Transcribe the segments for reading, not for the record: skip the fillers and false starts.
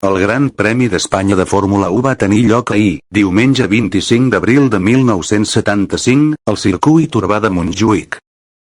El Gran Premi d'Espanya de Fórmula 1 va tenir lloc ahir, diumenge 25 d'abril de 1975, al circuit urbà de Montjuïc.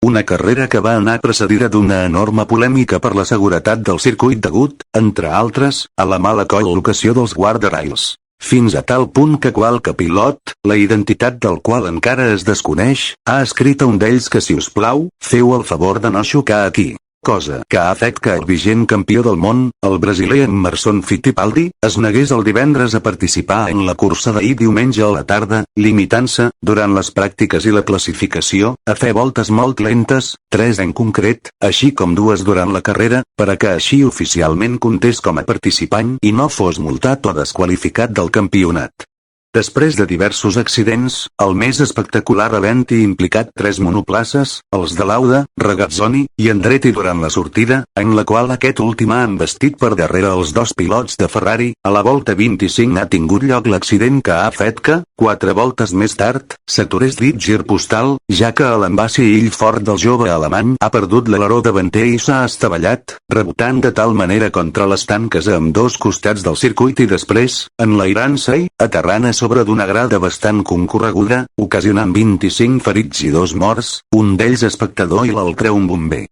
Una carrera que va anar precedida d'una enorme polèmica per la seguretat del circuit degut, entre altres, a la mala col·locació dels guardrails. Fins a tal punt que qualque pilot, la identitat del qual encara es desconeix, ha escrit a un d'ells que si us plau, feu el favor de no xocar aquí. Cosa que ha fet que el vigent campió del món, el brasiler Emerson Fittipaldi, es negués el divendres a participar en la cursa d'ahir diumenge a la tarda, limitant-se, durant les pràctiques i la classificació, a fer voltes molt lentes, 3 en concret, així com 2 durant la carrera, per a que així oficialment comptés com a participant i no fos multat o desqualificat del campionat. Després de diversos accidents, el més espectacular havent-hi implicat 3 monoplaces, els de Lauda, Ragazzoni i Andretti durant la sortida, en la qual aquest últim ha embestit per darrere els 2 pilots de Ferrari, a la volta 25 ha tingut lloc l'accident que ha fet que, 4 voltes més tard, s'aturés dit gir postal, ja que a l'embassy Illfort del jove alemany ha perdut l'aleró davanter i s'ha estavellat, rebotant de tal manera contra les tanques a ambdós costats del circuit i després, enlairant-se i, aterrant a sobre d'una grada bastant concorreguda, ocasionant 25 ferits i 2 morts, un d'ells espectador i l'altre un bomber.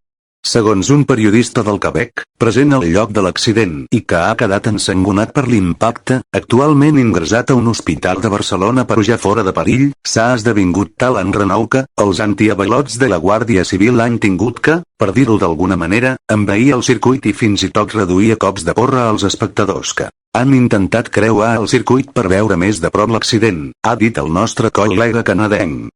Segons un periodista del Quebec, present al lloc de l'accident i que ha quedat ensangonat per l'impacte, actualment ingressat a un hospital de Barcelona però ja fora de perill, s'ha esdevingut tal enrenou que, els antiavalots de la Guàrdia Civil han tingut que, per dir-ho d'alguna manera, envair el circuit i fins i tot reduir a cops de porra als espectadors que han intentat creuar el circuit per veure més de prop l'accident, ha dit el nostre col·lega canadenc.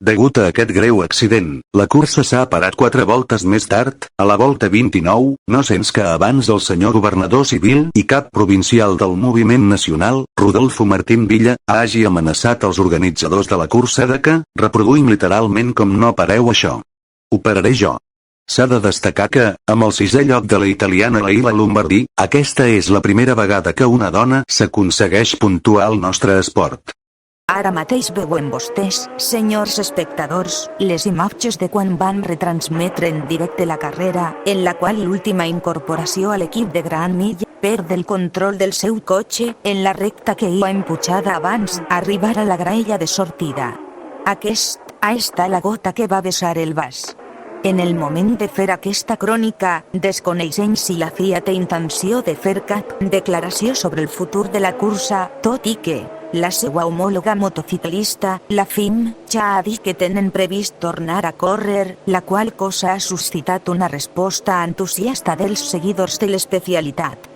Degut a aquest greu accident, la cursa s'ha parat 4 voltes més tard, a la volta 29, no sens que abans el senyor governador civil i cap provincial del Moviment Nacional, Rodolfo Martín Villa, hagi amenaçat els organitzadors de la cursa de que, reproduïm literalment com no pareu això. Ho pararé jo. S'ha de destacar que, amb el 6è lloc de la italiana Leila Lombardi, aquesta és la primera vegada que una dona s'aconsegueix puntuar al nostre esport. Ara mateix veuen vostès, senyors espectadors, les imatges de quan van retransmetre en directe la carrera, en la qual l'última incorporació a l'equip de Gran Milla perd el control del seu cotxe en la recta que hi ha empujada abans d'arribar a la graella de sortida. Ha estat la gota que va vessar el vas. En el moment de fer aquesta crònica, desconeixem si la FIA té intenció de fer cap declaració sobre el futur de la cursa, tot i que la seva homòloga motociclista, la FIM, ja ha dit que tenen previst tornar a córrer, la qual cosa ha suscitat una resposta entusiasta dels seguidors de l'especialitat.